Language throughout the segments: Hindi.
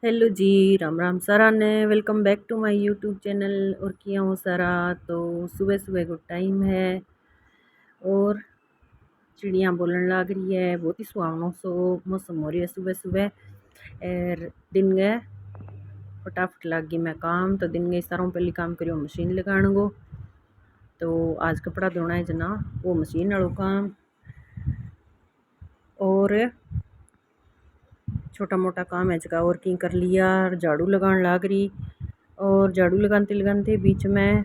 हेलो जी, राम राम सारा ने welcome back to my YouTube channel. और किया हूँ सारा तो सुबह सुबह को टाइम है और चिड़िया बोलने लग रही है। बहुत ही सुहावनो सो मौसम हो रही है सुबह सुबह। और दिन गए फटाफट लग गई मैं काम। तो दिन गई सारों पहले काम करियो मशीन लगाने को। तो आज कपड़ा धोना है जना वो मशीन वालों काम। और छोटा मोटा काम है जगह और की कर लिया। झाड़ू लगाने लग रही और झाड़ू लगाते लगाते बीच में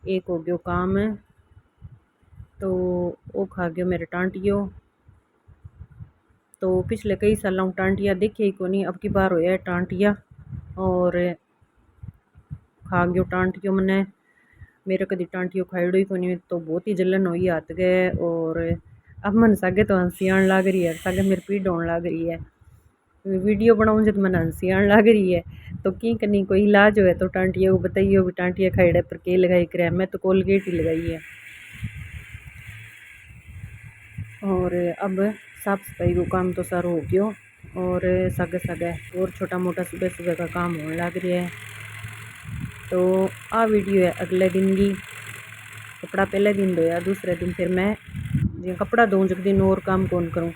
एक हो गयो काम है तो वो खा गयो मेरे टांटियो। तो पिछले कई सालों टांटिया देखे ही कोनी, अब की बार होया टांटिया और खा गयो टांटियो मने। मेरे कदी टांटियो खाइड़ो ही कोनी तो बहुत ही जलन हुई हाथ गए। और अब मन सागे तो हंसी आने लग रही है, सागे मेरे पीड़ होने लग रही है। वीडियो बनाऊँ जब मन हंसी आने लग रही है तो की करनी कोई इलाज हो तो टांटिया को बताइए भी टांटिया खाइड़े पर के लगाई करे। मैं तो कोलगेट ही लगाई है। और अब साफ सफाई को काम तो सारो हो गयो और सागे सागे और छोटा मोटा सुबह सुबह का काम होने लग रहा है। तो आ वीडियो है अगले दिन की। कपड़ा पहले दिन धोया, दूसरे दिन फिर मैं जो कपड़ा धोऊँ जब दिन और काम कौन करूँ।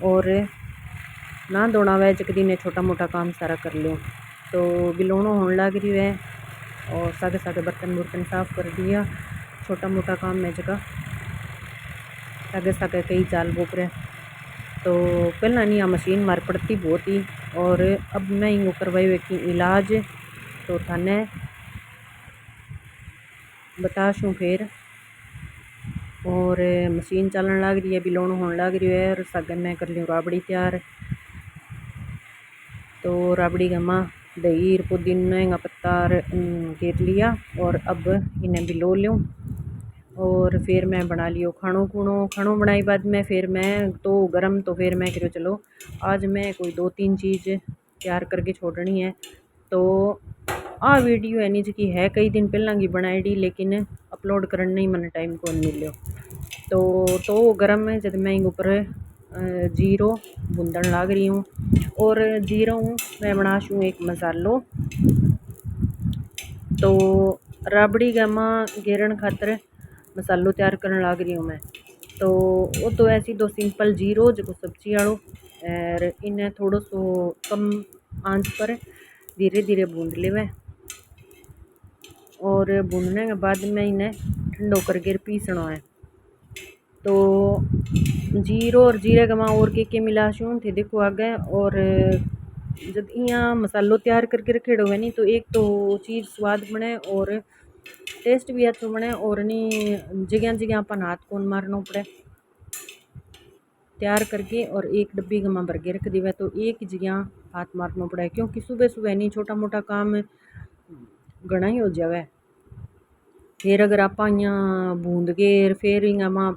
और ना धोना वह जग दिन छोटा मोटा काम सारा कर लियो। तो बिलोनो होने लग रही है और सागे सागे बर्तन बुर्तन साफ कर दिया। छोटा मोटा काम में जगह सागे सागे कई चाल बोपरे। तो पहला नहीं आ मशीन मार पड़ती बहुत ही। और अब मैं यूँ करवाई हुए कि इलाज तो थाने बताशूँ फिर। और मशीन चलन लग रही है, बिलोण होने लग रही है और सागे मैं कर लियो राबड़ी तैयार। तो राबड़ी गमा दही पुदीने का पत्ता घेर लिया और अब इन्हें बिलो लूँ। और फिर मैं बना लियो खाणो खूणो। खाणो बनाई बाद में फिर मैं तो गरम तो फिर मैं करो चलो आज मैं कोई 2-3 चीज़ तैयार करके छोड़नी है। तो आ वीडियो है नी जी है कई दिन पहला की बनाई लेकिन अपलोड करने ही मन टाइम को मिलो। तो गरम है जब मैं ऊपर जीरो भूंदन लाग रही हूँ। और जीरो मैं बनाशूँ एक मसालो। तो राबड़ी गमा घेरन खातर मसालो तैयार करने लग रही हूँ मैं। तो वो तो ऐसी दो सिंपल जीरो जो सब्जी आड़ो और इन्हें थोड़ो सो कम आंच पर धीरे धीरे भून लेवे। और भूनने के बाद में इन्हें ठंडो करके पीसना है। तो जीरो और जीरे गमा और के मिलाशूँ थे देखो आगे। और जब यहाँ मसालो तैयार करके रखेड़ो है नी तो एक तो चीज़ स्वाद बने और टेस्ट भी अच्छा बने। और नहीं जगह जगह अपन हाथ कौन मारना पड़े तैयार करके और एक डब्बी गमा भर के रख दी तो एक ही जगह हाथ मारना पड़े। क्योंकि सुबह सुबह नहीं छोटा मोटा काम घना ही हो जावे। फिर अगर आप यहाँ बूंद गए फिर इमा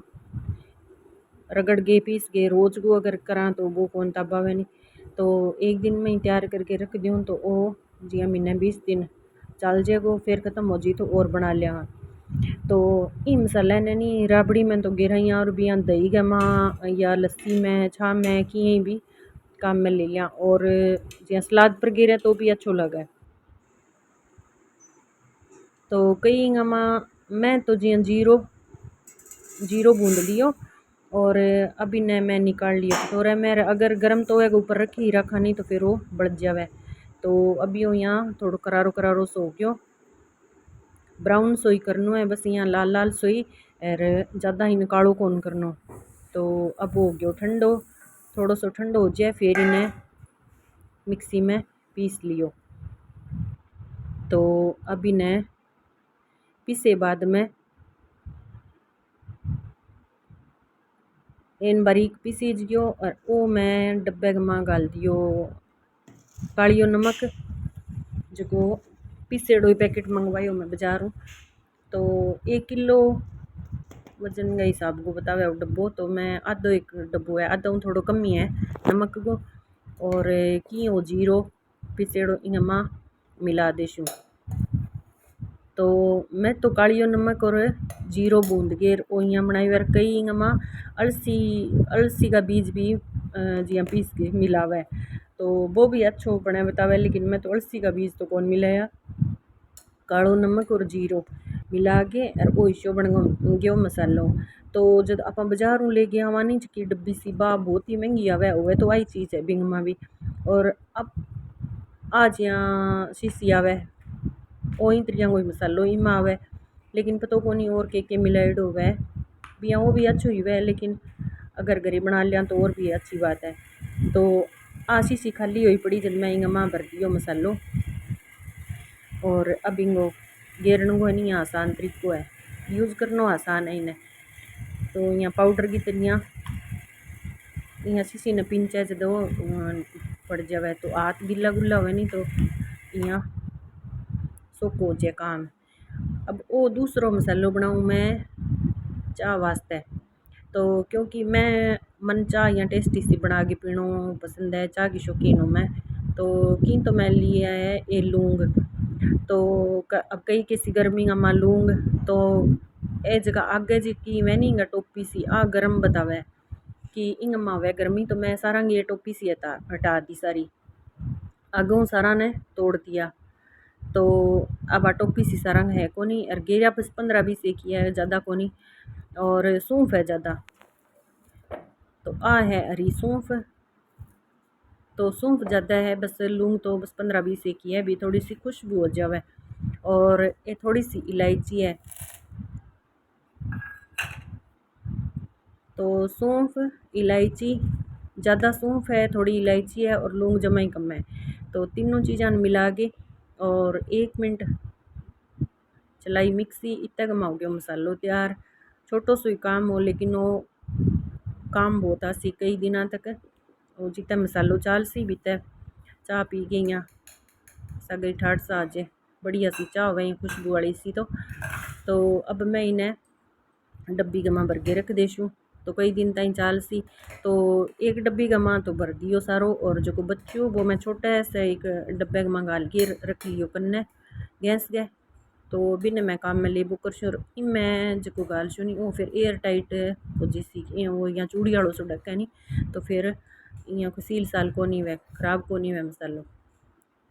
रगड़ गए पीस गए रोज को अगर करा तो वो कौन तबावे नहीं। तो एक दिन में ही तैयार करके रख दूँ तो वो जिया महीने 20 दिन चल जाएगो। फिर ख़त्म हो जी तो और बना लिया। तो ये मसाला ने नहीं राबड़ी में तो गिरा और भी दही गमा या लस्सी में छा में कि भी काम में ले लिया। और जिया सलाद पर गिरे तो भी अच्छो लगे। तो कई गमा मैं तो जिया जीरो जीरो बूंद लियो और अभी ने मैं निकाल लिया कटोरा में। अगर गर्म तवे के ऊपर रखी रखा नहीं तो फिर वो बढ़ जावे। तो अभी वो यहाँ थोड़ा करारो करारो सो हो गयो ब्राउन सोई करनो है बस यहाँ लाल लाल सोई और ज़्यादा ही कालो कौन करनो। तो अब हो गयो ठंडो थोड़ो सो ठंडो हो जाए फिर इन्हें मिक्सी में पीस लियो। तो अभी ने पीसे बाद में इन बारीक पीसी जियो और वो मैं डब्बे में गाल दियो कालियो नमक जो पीसेड़ो पैकेट मंगवायो मैं बाजारू। तो 1 किलो वजन के हिसाब को बतावे डब्बो तो मैं आधो एक डब्बो है आधा थोड़ो कम ही है नमक को। और की हो जीरो पीसेड़ो इनमा मिला देशूँ। तो मैं तो कालियो नमक और जीरो बूंद गेर ओ यहाँ बनाई वर कई इनमा अलसी अलसी का बीज भी जियां पीस के मिला हुआ है, तो वो भी अच्छो बने बतावे। लेकिन मैं तो अलसी का बीज तो कौन मिलाया, कालो नमक और जीरो मिला के और वो इशो बन गयो मसालो। तो जब आप बाजारों ले गया आवानी की डब्बी सी बा बहुत ही महंगी आवे हुए तो आई चीज़ है बिंगमा भी। और अब आज यहाँ शीशी आवे वही तरिया कोई मसालो ही में आवे, लेकिन पता को नहीं और के मिलाइड होवे बिया वो भी अच्छी हुई है। लेकिन अगर घरे बना लिया तो और भी अच्छी बात है। तो आ शीशी खाली हुई पड़ी जब मैं इंगा माँ भर दियो मसालो, और अब इंगो गेरनो को नहीं आसान तरीको है, यूज़ करना आसान है इन्हें। तो यहाँ पाउडर की तरिया यहाँ शीशी ने पिंचा जो पड़ जावे तो हाथ गिला गुला हुए नहीं तो यहाँ सोको हो जाए काम। अब वो दूसरो मसालो बनाऊँ मैं चाह वास्ते, तो क्योंकि मैं मन चाह या टेस्टी सी बना के पीनो पसंद है, चाह की शौकीन हूँ मैं। तो मैं लिया है ये लौंग। तो अब कई किसी गर्मी का मां लौंग तो ए जगह आगे जी की मैं नहीं टोपी सी आ गर्म बतावे कि इंग मावे गर्मी, तो मैं सारा ये टोपी सी हटा दी सारी, आगों सारा ने तोड़ दिया। तो अब टोपी सी सारा है को नहीं, और गेरा बस 15-20 एक ही है, ज़्यादा को नहीं। और सौंफ है ज़्यादा, तो आ है हरी सौंफ, तो सौंफ ज़्यादा है, बस लूँग तो बस 15-20 एक ही है भी, थोड़ी सी खुशबू हो जावे। और ये थोड़ी सी इलायची है, तो सौंफ इलायची ज़्यादा सौंफ है, थोड़ी इलायची है और लौंग जमा ही कम है। तो तीनों चीज़ें मिला के और 1 मिनट चलाई मिक्सी, इतना कमा हो गया मसालो तैयार। छोटो सो ही काम हो लेकिन वो काम बहुत आसी कई दिनों तक। और जितना मसालो चाल सी बीते चाह पी के यहाँ सगई ठाठ सा आ जाए, बढ़िया सी चाह हो खुशबू वाली सी। तो अब मैं इन्हें डब्बी गमा भर के रख देशूँ, तो कई दिन ताई चाल सी। तो एक डब्बी गमा तो भर दियो सारो, और जो बच्चों वो मैं छोटा से एक डब्बे गमा गाल के रख लियो कन्ने गैस गए। तो बिन मैं काम में लेबो कर शूर मैं जो गाल शू नहीं वो फिर एयर टाइट हो जैसी वो या चूड़ी वालों से ढक्का नहीं, तो फिर यहाँ को सील साल को नहीं वे खराब को नहीं वे मसालो।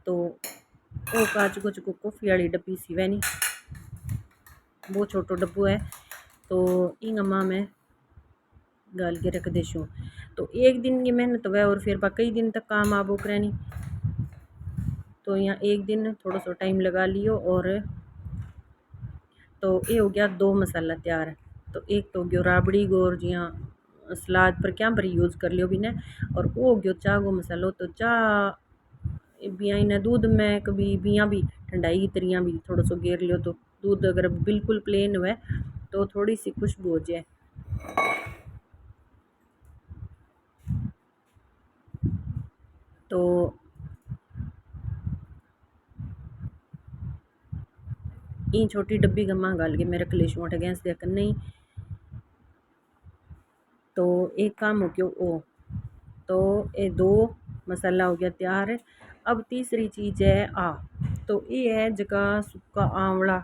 तो वो काच को चुको कॉफ़ी वाली डब्बी सी वै नहीं, वो छोटो डब्बो है। तो इन अम्मा में गाल के रख देशूँ, तो एक दिन की मेहनत वह और फिर कई दिन तक काम आबो करे नहीं। तो यहाँ एक दिन थोड़ा सा टाइम लगा लियो, और तो ये हो गया 2 मसाला तैयार। तो एक तो हो गयो राबड़ी गोर जियाँ सलाद पर क्या पर यूज़ कर लियो बिने, और वो हो गयो चाह को मसालो। तो चाह बिया इन्हें दूध में कभी बिया भी ठंडाई की तरिया भी थोड़ा सो गेर लियो, तो दूध अगर बिल्कुल प्लेन हुए तो थोड़ी सी खुशबू हो जाए। तो ये छोटी डब्बी गमा गाल के मेरे कलेश मोटे गैस दिया कर नहीं। तो एक काम हो गया ओ, तो ये 2 मसाला हो गया तैयार। अब तीसरी चीज़ है तो ये है जगह सुक्का आंवला,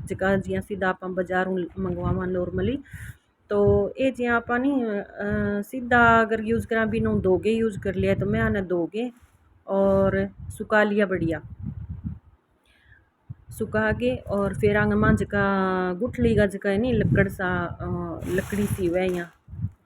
जगह जियां सीधा आप बाजारों मंगवावा नॉर्मली। तो ये जियां आप सीधा अगर यूज़ करा बिना दोगे यूज़ कर लिया, तो मैं आने दोगे और सुखा लिया बढ़िया सुखा के। और फिर आंगमा जका गुठली का जका है नहीं लकड़ सा लकड़ी सी वह यहाँ,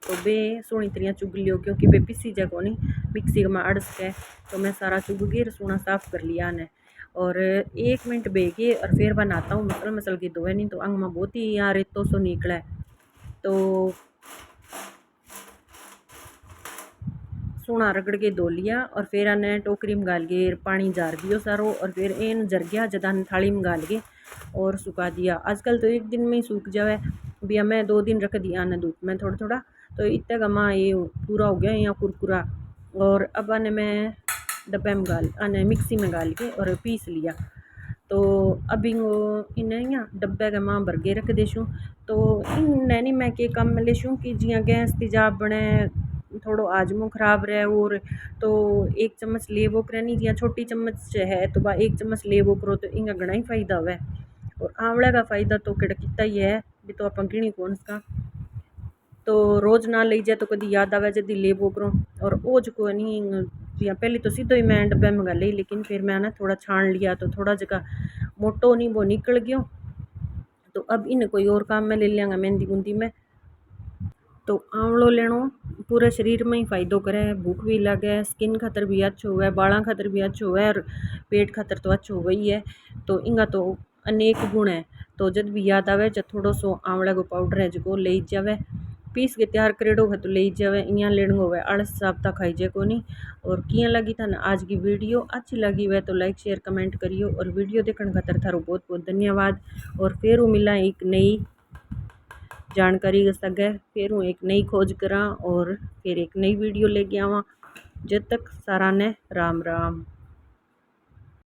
तो बे सोनी तरिया चुग लियो क्योंकि बे पिसी जगह नहीं मिक्सी में अड़स के। तो मैं सारा चुग के रसोना साफ़ कर लिया ने, और 1 मिनट बे के और फिर बनाता हूँ मसल के धोए नहीं तो अंग में बहुत ही यहाँ रेतो सो निकला है। तो सोना रगड़ के धो लिया, और फिर आने टोकरी में गाल के पानी जार दियो सारो, और फिर इन जर गया जदा थाली में गाल के और सुखा दिया। आजकल तो एक दिन में ही सूख जावे, भी मैं 2 दिन रख दिया आने धूप में थोड़ा थोड़ा, तो इतना गमा ये पूरा हो गया यहाँ कुरकुरा। और अब आने मैं डब्बे में गाल आने मिक्सी में गाल के और पीस लिया। तो अब इन्हें यहाँ डब्बे के माँ भर के रख देशूँ। तो इन नहीं मैं के काम में लेशूँ कि जियाँ गैस तेजाब बने थोड़ो आजमो खराब रहे, और तो 1 चम्मच लेबो करे नहीं जियाँ छोटी चम्मच है तो 1 चम्मच लेबो करो तो इनका घना ही फ़ायदा हुआ। और आंवला का फ़ायदा तो कितना ही है भी, तो आप गिनी कौन सा। तो रोज़ ना ले जाए तो कभी याद आवे जल्दी ले वो करो। और वो जो नहीं या पहले तो सीधो ही मैं डब्बे में गई, लेकिन फिर मैं ना थोड़ा छान लिया तो थोड़ा जगह मोटो नहीं वो निकल गयो। तो अब इन कोई और काम में ले लियांगा मेहंदी बूंदी में। तो आंवलो लेनो पूरे शरीर में ही फायदो करे, भूख भी लगे, स्किन खातर भी अच्छो हुआ है, बालों खातर भी अच्छो हुआ है और पेट खातर तो अच्छो हुआ ही है। तो इनका तो अनेक गुण है। तो जब भी याद आवे जब थोड़ो सो आंवला को पाउडर है जो ले जावे, पीस के तैयार करेडो है तो ले जावे, इं लेनो हुए आलस साबता खाई जे को नहीं। और किया लगी था ना आज की वीडियो, अच्छी लगी हुए तो लाइक शेयर कमेंट करियो और वीडियो देखने खातर थारो बहुत बहुत धन्यवाद। और फिर वो मिला एक नई जानकारी सके, फिर हूँ एक नई खोज करा और फिर एक नई वीडियो लेके आवा। जब तक सारा ने राम राम।